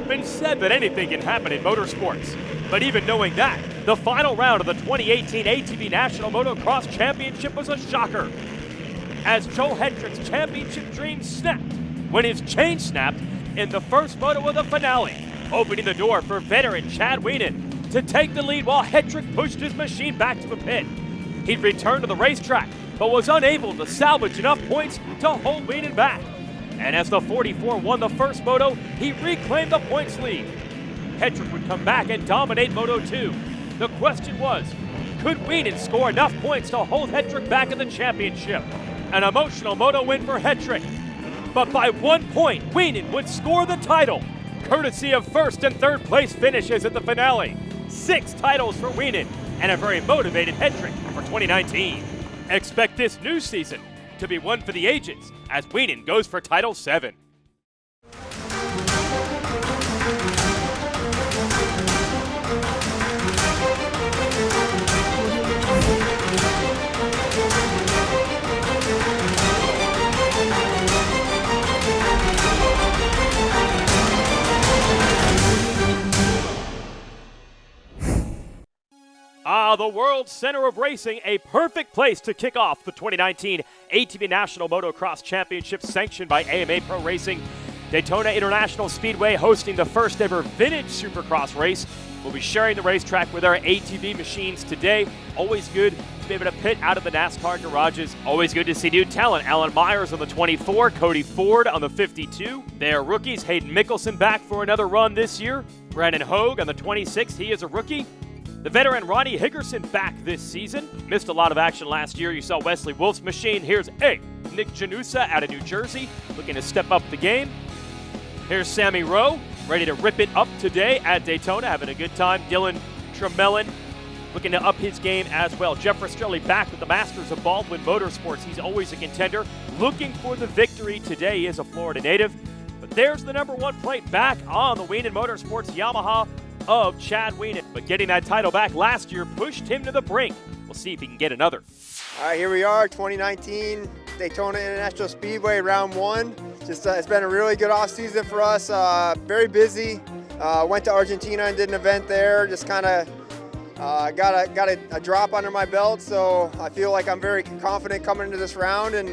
been said that anything can happen in motorsports. But even knowing that, the final round of the 2018 ATV National Motocross Championship was a shocker, as Joel Hendrick's championship dream snapped when his chain snapped in the first moto of the finale, opening the door for veteran Chad Wienen to take the lead while Hendrick pushed his machine back to the pit. He'd returned to the racetrack, but was unable to salvage enough points to hold Wienen back. And as the 44 won the first moto, he reclaimed the points lead. Hendrick would come back and dominate Moto 2. The question was, could Wienen score enough points to hold Hendrick back in the championship? An emotional moto win for Hendrick. But by 1 point, Wienen would score the title, courtesy of first and third place finishes at the finale. 6 titles for Wienen, and a very motivated Hendrick for 2019. Expect this new season to be one for the ages as Wienen goes for Title 7. The World Center of Racing, a perfect place to kick off the 2019 ATV National Motocross Championship sanctioned by AMA Pro Racing. Daytona International Speedway hosting the first ever vintage Supercross race. We'll be sharing the racetrack with our ATV machines today. Always good to be able to pit out of the NASCAR garages. Always good to see new talent. Alan Myers on the 24, Cody Ford on the 52. They are rookies. Hayden Mickelson back for another run this year. Brandon Hogue on the 26, he is a rookie. The veteran Ronnie Higgerson back this season. Missed a lot of action last year. You saw Wesley Wolf's machine. Here's Nick Janusa out of New Jersey, looking to step up the game. Here's Sammy Rowe, ready to rip it up today at Daytona, having a good time. Dylan Tremelin looking to up his game as well. Jeff Rastrelli back with the Masters of Baldwin Motorsports. He's always a contender, looking for the victory today. He is a Florida native. But there's the #1 plate back on the Wienen Motorsports Yamaha of Chad Wienen. But getting that title back last year pushed him to the brink. We'll see if he can get another. All right, here we are, 2019 Daytona International Speedway round 1. Just it's been a really good off season for us. Very busy. Went to Argentina and did an event there. Just kind of got a drop under my belt, so I feel like I'm very confident coming into this round. And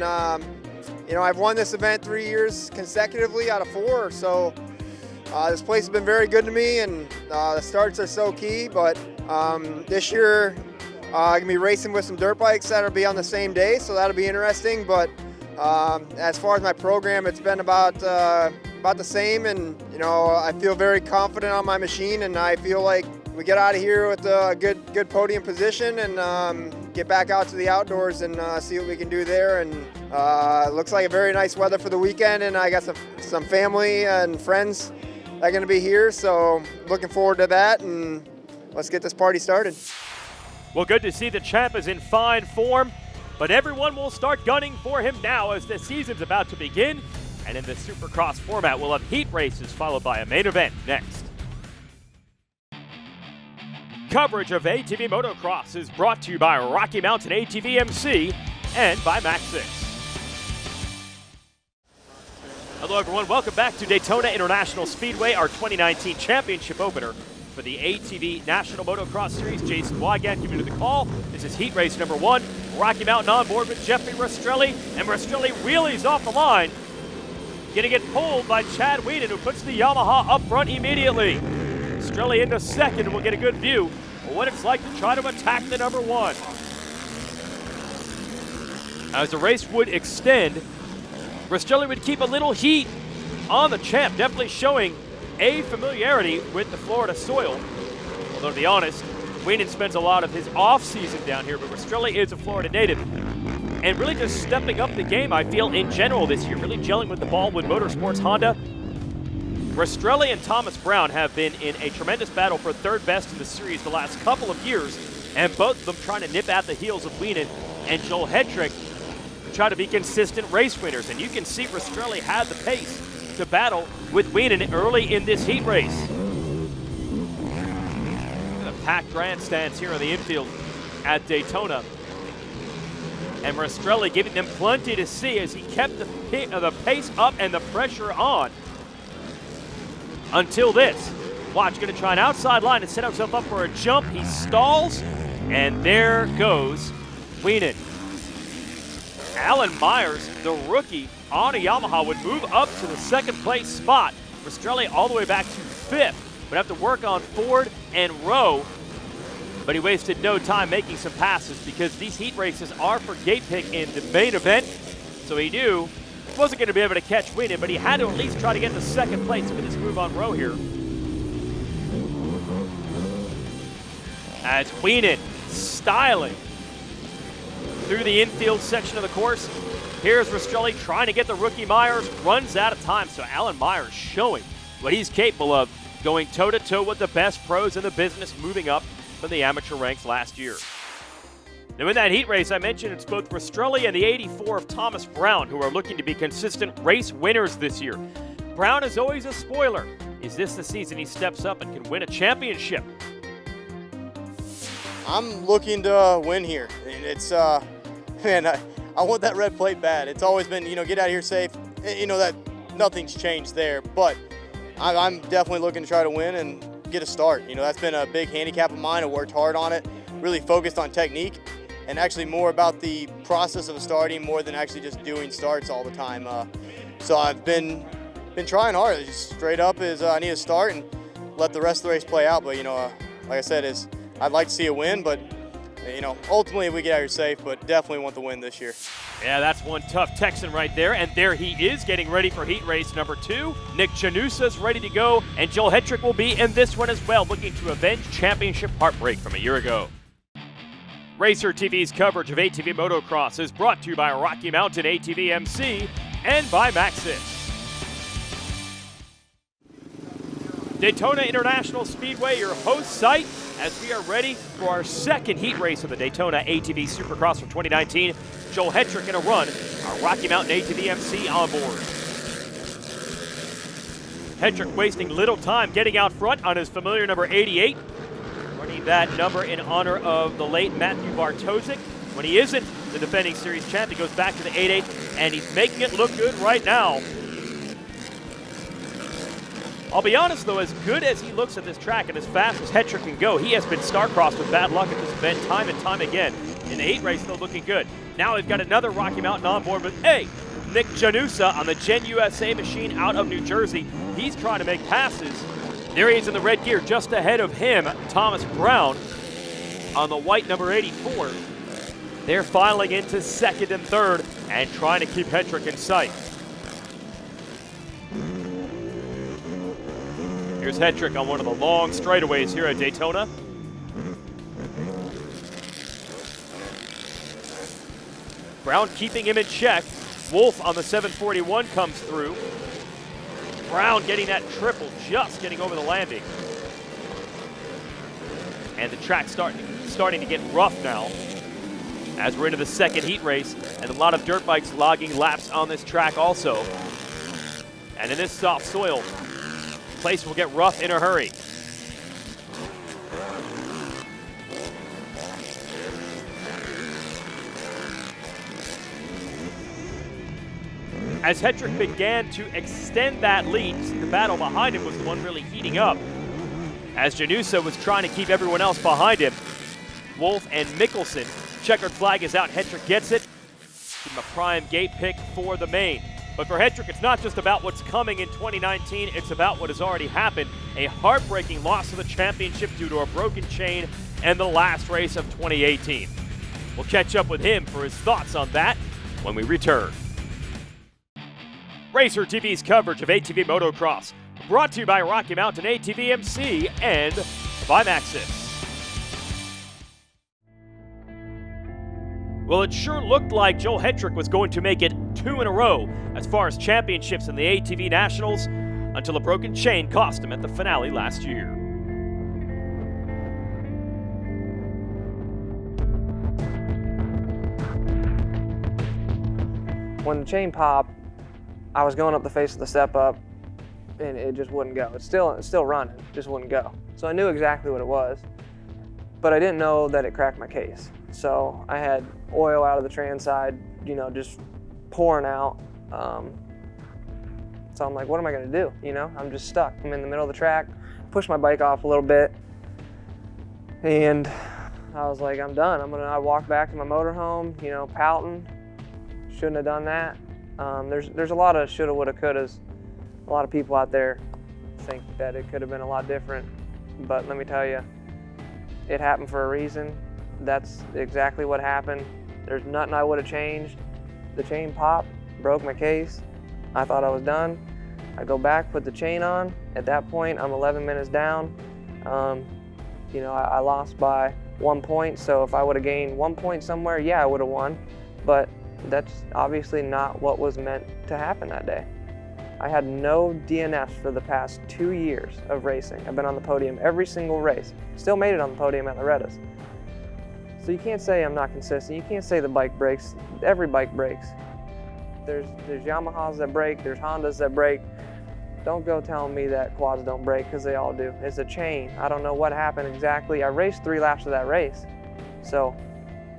you know, I've won this event 3 years consecutively out of 4, so this place has been very good to me, and the starts are so key. But this year, I'm gonna be racing with some dirt bikes that'll be on the same day, so that'll be interesting. But as far as my program, it's been about the same, and you know, I feel very confident on my machine, and I feel like we get out of here with a good podium position and get back out to the outdoors and see what we can do there. And it looks like a very nice weather for the weekend, and I got some family and friends that are going to be here, so looking forward to that, and let's get this party started. Well, good to see the champ is in fine form, but everyone will start gunning for him now as the season's about to begin. And in the Supercross format, we'll have heat races followed by a main event next. Coverage of ATV Motocross is brought to you by Rocky Mountain ATV MC and by Maxis. Hello everyone, welcome back to Daytona International Speedway, our 2019 championship opener for the ATV National Motocross Series. Jason Wygant giving you the call. This is heat race #1. Rocky Mountain on board with Jeffrey Rastrelli, and Rastrelli wheelies off the line. Gonna get pulled by Chad Wienen, who puts the Yamaha up front immediately. Rastrelli into second, and we'll get a good view of what it's like to try to attack the #1. As the race would extend, Rastrelli would keep a little heat on the champ, definitely showing a familiarity with the Florida soil. Although, to be honest, Wienen spends a lot of his off-season down here, but Rastrelli is a Florida native. And really just stepping up the game, I feel, in general this year, really gelling with the Baldwin Motorsports Honda. Rastrelli and Thomas Brown have been in a tremendous battle for third best in the series the last couple of years, and both of them trying to nip at the heels of Wienen and Joel Hendrick, try to be consistent race winners. And you can see Rastrelli had the pace to battle with Wienen early in this heat race. The packed grandstands here on the infield at Daytona. And Rastrelli giving them plenty to see as he kept the pace up and the pressure on. until this. Watch, going to try an outside line and set himself up for a jump. He stalls, and there goes Wienen. Alan Myers, the rookie on a Yamaha, would move up to the second place spot. Rastrelli all the way back to fifth. Would have to work on Ford and Rowe, but he wasted no time making some passes because these heat races are for gate pick in the main event. So he knew he wasn't going to be able to catch Wienen, but he had to at least try to get to second place with this move on Rowe here. As Wienen styling through the infield section of the course. Here's Rastrelli trying to get the rookie Myers, runs out of time. So Alan Myers showing what he's capable of, going toe-to-toe with the best pros in the business, moving up from the amateur ranks last year. Now in that heat race, I mentioned it's both Rastrelli and the 84 of Thomas Brown who are looking to be consistent race winners this year. Brown is always a spoiler. Is this the season he steps up and can win a championship? I'm looking to win here. And it's, man, I want that red plate bad. It's always been, get out of here safe. That nothing's changed there, but I'm definitely looking to try to win and get a start. That's been a big handicap of mine. I worked hard on it, really focused on technique, and actually more about the process of starting more than actually just doing starts all the time. So I've been trying hard. Just straight up is I need to start and let the rest of the race play out. But like I said, I'd like to see a win, but ultimately we get out here safe, but definitely want the win this year. Yeah, that's one tough Texan right there, and there he is getting ready for heat race number 2. Nick Janusa's ready to go, and Joel Hetrick will be in this one as well, looking to avenge championship heartbreak from a year ago. Racer TV's coverage of ATV Motocross is brought to you by Rocky Mountain ATV MC and by Maxis. Daytona International Speedway, your host site, as we are ready for our second heat race of the Daytona ATV Supercross from 2019. Joel Hetrick in a run, our Rocky Mountain ATV MC on board. Hetrick wasting little time getting out front on his familiar number 88. Running that number in honor of the late Matthew Bartosik. When he isn't the defending series champ, he goes back to the 88, and he's making it look good right now. I'll be honest though, as good as he looks at this track and as fast as Hetrick can go, he has been star-crossed with bad luck at this event time and time again. In the heat race, still looking good. Now we've got another Rocky Mountain on board with, Nick Janusa on the Gen USA machine out of New Jersey. He's trying to make passes. There he is in the red gear, just ahead of him, Thomas Brown on the white number 84. They're filing into second and third and trying to keep Hetrick in sight. Here's Hetrick on one of the long straightaways here at Daytona. Brown keeping him in check. Wolf on the 741 comes through. Brown getting that triple, just getting over the landing. And the track's starting to get rough now as we're into the second heat race, and a lot of dirt bikes logging laps on this track also. And in this soft soil, place will get rough in a hurry. As Hetrick began to extend that lead, the battle behind him was the one really heating up. As Janusa was trying to keep everyone else behind him, Wolf and Mickelson, checkered flag is out, Hetrick gets it. Give him a prime gate pick for the main. But for Hetrick, it's not just about what's coming in 2019, it's about what has already happened. A heartbreaking loss to the championship due to a broken chain and the last race of 2018. We'll catch up with him for his thoughts on that when we return. Racer TV's coverage of ATV Motocross, brought to you by Rocky Mountain ATV MC and by Maxis. Well, it sure looked like Joel Hetrick was going to make it 2 in a row as far as championships in the ATV Nationals until a broken chain cost him at the finale last year. When the chain popped, I was going up the face of the step up and it just wouldn't go. It's still running, just wouldn't go. So I knew exactly what it was, but I didn't know that it cracked my case. So I had oil out of the trans side, just pouring out. So I'm like, what am I gonna do? You know, I'm just stuck. I'm in the middle of the track, push my bike off a little bit, and I was like, I'm done. I walk back to my motorhome, you know, pouting. Shouldn't have done that. There's a lot of shoulda, woulda, couldas. A lot of people out there think that it could have been a lot different, but let me tell you, it happened for a reason. That's exactly what happened. There's nothing I would have changed. The chain popped, broke my case. I thought I was done. I go back, put the chain on. At that point, I'm 11 minutes down. You know, I lost by 1 point, so if I would have gained 1 point somewhere, yeah, I would have won. But that's obviously not what was meant to happen that day. I had no DNFs for the past 2 years of racing. I've been on the podium every single race. Still made it on the podium at Loretta's. So you can't say I'm not consistent. You can't say the bike breaks. Every bike breaks. There's Yamahas that break, there's Hondas that break. Don't go telling me that quads don't break, because they all do. It's a chain. I don't know what happened exactly. I raced 3 laps of that race. So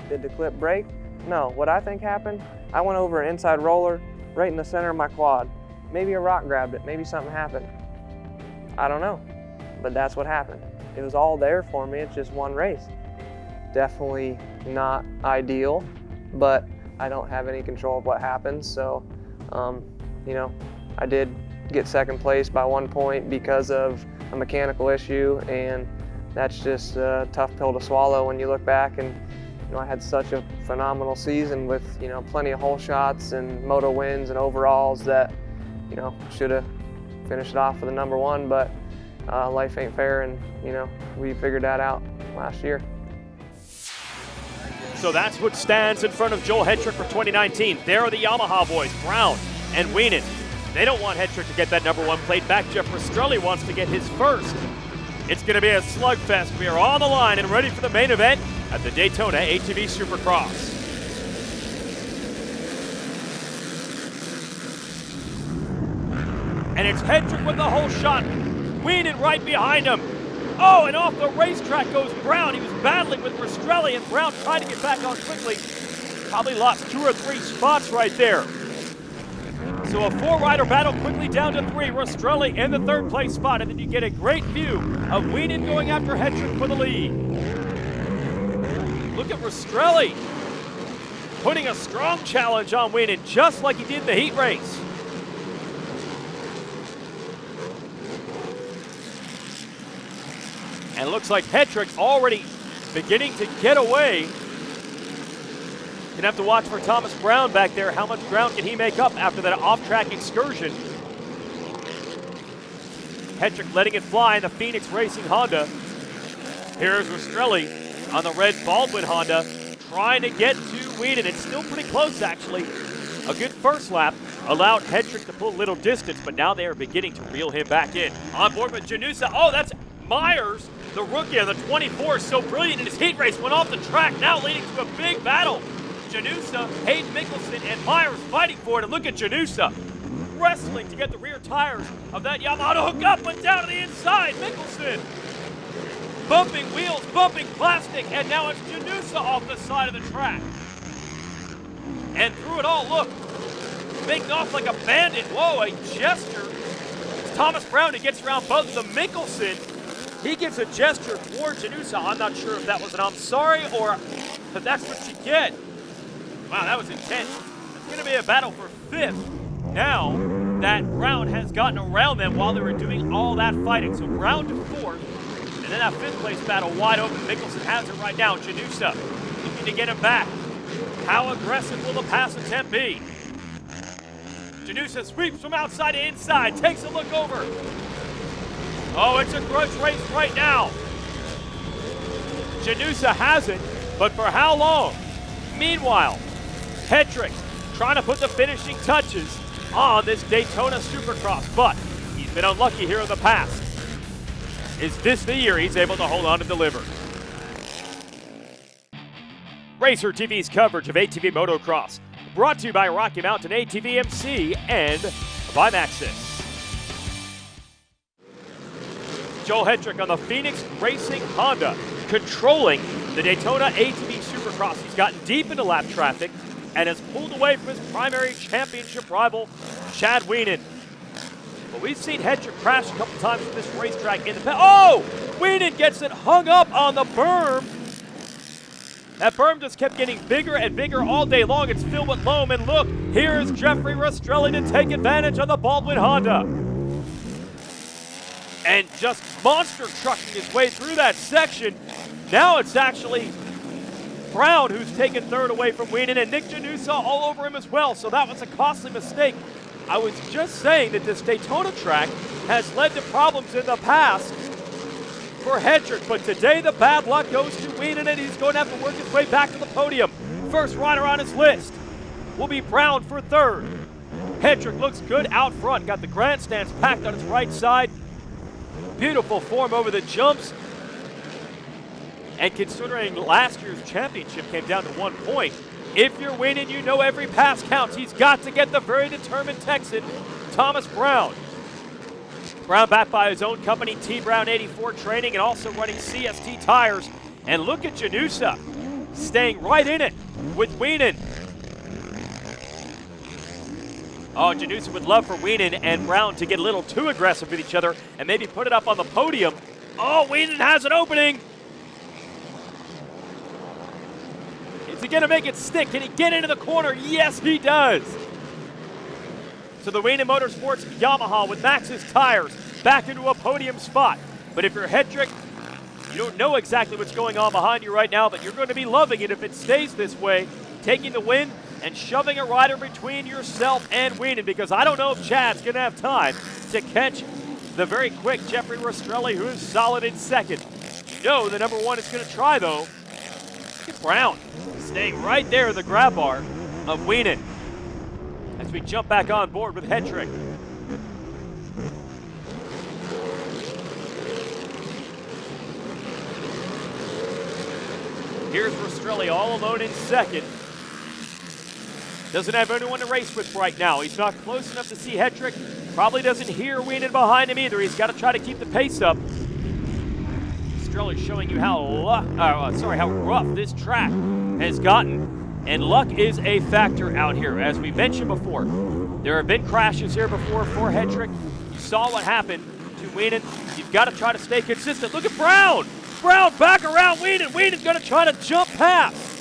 did the clip break? No. What I think happened, I went over an inside roller right in the center of my quad. Maybe a rock grabbed it, maybe something happened. I don't know, but that's what happened. It was all there for me, it's just one race. Definitely not ideal, but I don't have any control of what happens, so, you know, I did get second place by 1 point because of a mechanical issue, and that's just a tough pill to swallow when you look back. And you know, I had such a phenomenal season with, you know, plenty of hole shots and moto wins and overalls that, you know, should have finished it off with the #1, but life ain't fair, and, you know, we figured that out last year. So that's what stands in front of Joel Hetrick for 2019. There are the Yamaha boys, Brown and Wienen. They don't want Hetrick to get that #1 plate back. Jeff Rastrelli wants to get his first. It's going to be a slugfest. We are on the line and ready for the main event at the Daytona ATV Supercross. And it's Hetrick with the whole shot. Wienen right behind him. Oh, and off the racetrack goes Brown. He was battling with Rastrelli, and Brown tried to get back on quickly. Probably lost 2 or 3 spots right there. So a 4-rider battle quickly down to 3. Rastrelli in the 3rd place spot, and then you get a great view of Wienen going after Hetrick for the lead. Look at Rastrelli putting a strong challenge on Wienen, just like he did in the heat race. And it looks like Hetrick's already beginning to get away. Gonna have to watch for Thomas Brown back there. How much ground can he make up after that off-track excursion? Hetrick letting it fly in the Phoenix Racing Honda. Here's Rastrelli on the red Baldwin Honda, trying to get to Wienen. It's still pretty close, actually. A good first lap allowed Hetrick to pull a little distance, but now they are beginning to reel him back in. On board with Janusa. Oh, that's Myers, the rookie of the 24, so brilliant in his heat race, went off the track, now leading to a big battle. Janusa, Hayden Mickelson, and Myers fighting for it, and look at Janusa wrestling to get the rear tires of that Yamaha to hook up, but down to the inside, Mickelson bumping wheels, bumping plastic, and now it's Janusa off the side of the track. And through it all, look, making off like a bandit. Whoa, a gesture. It's Thomas Brown who gets around both of them. Mickelson, he gives a gesture toward Janusa. I'm not sure if that was an I'm sorry or if that's what you get. Wow, that was intense. It's going to be a battle for 5th now that Brown has gotten around them while they were doing all that fighting. So Brown to 4th, and then that 5th place battle wide open. Mickelson has it right now. Janusa looking to get him back. How aggressive will the pass attempt be? Janusa sweeps from outside to inside, takes a look over. Oh, it's a grudge race right now. Janusa has it, but for how long? Meanwhile, Hetrick trying to put the finishing touches on this Daytona Supercross, but he's been unlucky here in the past. Is this the year he's able to hold on and deliver? Racer TV's coverage of ATV Motocross, brought to you by Rocky Mountain ATV MC and by Maxis. Joel Hetrick on the Phoenix Racing Honda, controlling the Daytona ATV Supercross. He's gotten deep into lap traffic and has pulled away from his primary championship rival, Chad Wienen. But we've seen Hedrick crash a couple times at this racetrack in the past. Oh! Wienen gets it hung up on the berm. That berm just kept getting bigger and bigger all day long. It's filled with loam, and look, here's Jeffrey Rastrelli to take advantage of the Baldwin Honda. And just monster trucking his way through that section. Now it's actually Brown who's taken third away from Wienen, and Nick Janusa all over him as well, so that was a costly mistake. I was just saying that this Daytona track has led to problems in the past for Hedrick, but today the bad luck goes to Wienen, and he's going to have to work his way back to the podium. First rider on his list will be Brown for third. Hedrick looks good out front, got the grandstands packed on his right side. Beautiful form over the jumps. And considering last year's championship came down to 1 point, if you're Wienen, you know every pass counts. He's got to get the very determined Texan, Thomas Brown. Brown backed by his own company, T Brown 84 Training, and also running CST tires. And look at Janusa staying right in it with Wienen. Oh, Janusa would love for Wienen and Brown to get a little too aggressive with each other and maybe put it up on the podium. Oh, Wienen has an opening. Is he going to make it stick? Can he get into the corner? Yes, he does. So the Wienen Motorsports Yamaha with Maxis tires back into a podium spot. But if you're Hedrick, you don't know exactly what's going on behind you right now, but you're going to be loving it if it stays this way, taking the win and shoving a rider between yourself and Wienen, because I don't know if Chad's going to have time to catch the very quick Jeffrey Rastrelli, who is solid in second. No, the number one is going to try, though. Brown staying right there in the grab bar of Wienen as we jump back on board with Hedrick. Here's Rastrelli all alone in second. Doesn't have anyone to race with right now. He's not close enough to see Hedrick. Probably doesn't hear Wienen behind him either. He's got to try to keep the pace up. Rastrelli showing you how rough this track has gotten. And luck is a factor out here. As we mentioned before, there have been crashes here before for Hedrick. You saw what happened to Wienen. You've got to try to stay consistent. Look at Brown. Brown back around Wienen. Wienen's going to try to jump past.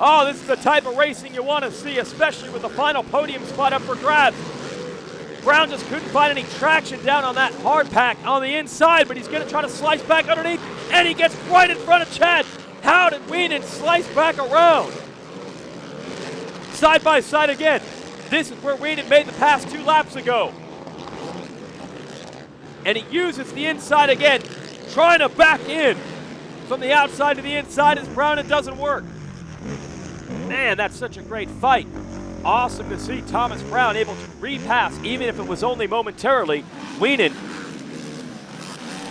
Oh, this is the type of racing you want to see, especially with the final podium spot up for grabs. Brown just couldn't find any traction down on that hard pack on the inside, but he's going to try to slice back underneath, and he gets right in front of Chad. How did Wienen slice back around? Side by side again. This is where Wienen made the pass 2 laps ago. And he uses the inside again, trying to back in from the outside to the inside as Brown. It doesn't work. Man, that's such a great fight. Awesome to see Thomas Brown able to repass, even if it was only momentarily. Wienen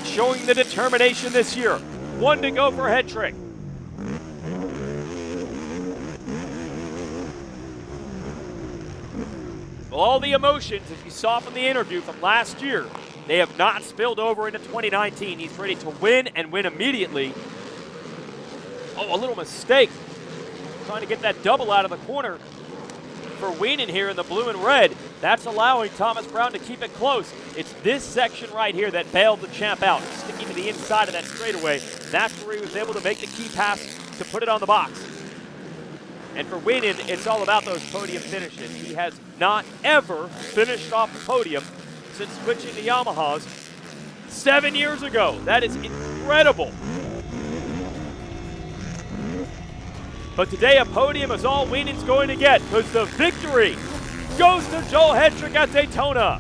showing the determination this year. 1 to go for Hedrick. Well, all the emotions, as you saw from the interview from last year, they have not spilled over into 2019. He's ready to win and win immediately. Oh, a little mistake. Trying to get that double out of the corner for Wienen here in the blue and red. That's allowing Thomas Brown to keep it close. It's this section right here that bailed the champ out, sticking to the inside of that straightaway. That's where he was able to make the key pass to put it on the box. And for Wienen, it's all about those podium finishes. He has not ever finished off the podium since switching to Yamahas 7 years ago. That is incredible. But today a podium is all Wienen's going to get, because the victory goes to Joel Hedrick at Daytona.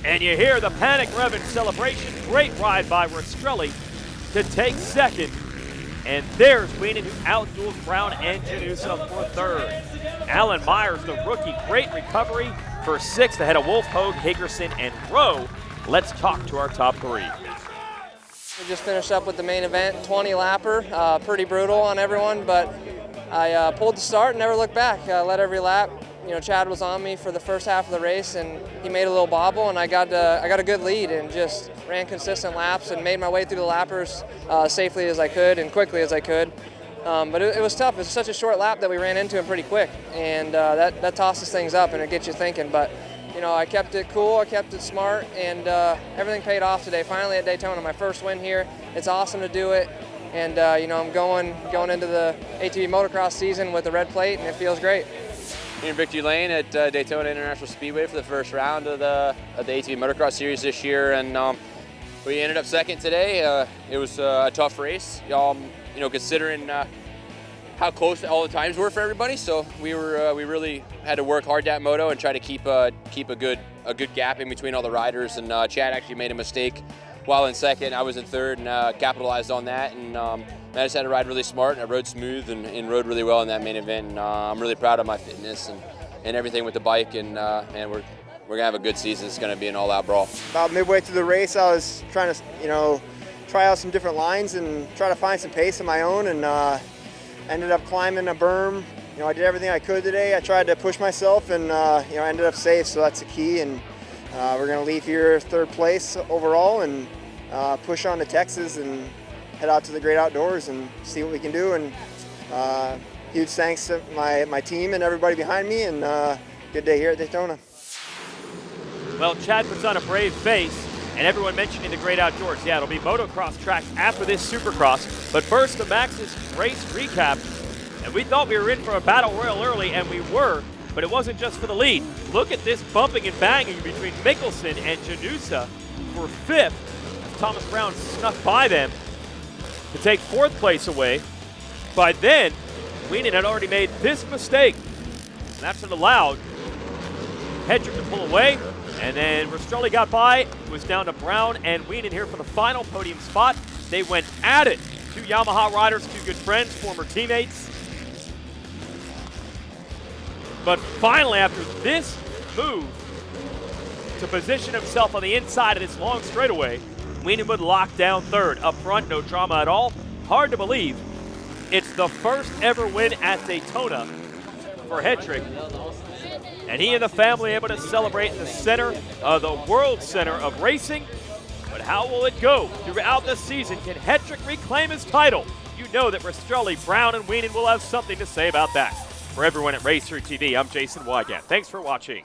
And you hear the panic rev in celebration. Great ride by Rastrelli to take second. And there's Wienen, who outdueled Brown and Janusa for third. Alan Myers, the rookie, great recovery for sixth ahead of Wolf, Hogue, Hagerson, and Rowe. Let's talk to our top three. We just finished up with the main event, 20 lapper, pretty brutal on everyone, but I pulled the start and never looked back. Led every lap. You know, Chad was on me for the first half of the race, and he made a little bobble, and I got a good lead and just ran consistent laps and made my way through the lappers safely as I could and quickly as I could. But it was tough. It was such a short lap that we ran into him pretty quick, and that tosses things up and it gets you thinking. But you know, I kept it cool, I kept it smart, and everything paid off today. Finally at Daytona, my first win here. It's awesome to do it, and you know, I'm going into the ATV motocross season with the red plate, and it feels great. Here in Victory Lane at Daytona International Speedway for the first round of the ATV Motocross Series this year, and we ended up second today. It was a tough race, you know, considering how close all the times were for everybody. So we really had to work hard that moto and try to keep a good gap in between all the riders. And Chad actually made a mistake while in second. I was in third and capitalized on that. And I just had to ride really smart, and I rode smooth and rode really well in that main event. And I'm really proud of my fitness and everything with the bike. And we're gonna have a good season. It's gonna be an all-out brawl. About midway through the race, I was trying to, you know, try out some different lines and try to find some pace of my own, and ended up climbing a berm. You know, I did everything I could today. I tried to push myself, and you know, I ended up safe, so that's the key. And we're gonna leave here third place overall, and push on to Texas and head out to the great outdoors and see what we can do. And huge thanks to my team and everybody behind me, and good day here at Daytona. Well, Chad puts on a brave face, and everyone mentioning the great outdoors. Yeah, it'll be motocross tracks after this Supercross. But first, the Maxis race recap. And we thought we were in for a battle royal early, and we were, but it wasn't just for the lead. Look at this bumping and banging between Mickelson and Janusa for fifth. Thomas Brown snuck by them to take fourth place away. By then, Wienen had already made this mistake, and that's what allowed Hedrick to pull away. And then Rastrelli got by. It was down to Brown and Wienen here for the final podium spot. They went at it. Two Yamaha riders, two good friends, former teammates. But finally, after this move to position himself on the inside of this long straightaway, Wienen would lock down third. Up front, no drama at all. Hard to believe. It's the first ever win at Daytona for Hedrick. And he and the family able to celebrate in the center of the world center of racing. But how will it go throughout the season? Can Hedrick reclaim his title? You know that Rastrelli, Brown, and Wienen will have something to say about that. For everyone at Racer TV, I'm Jason Wygant. Thanks for watching.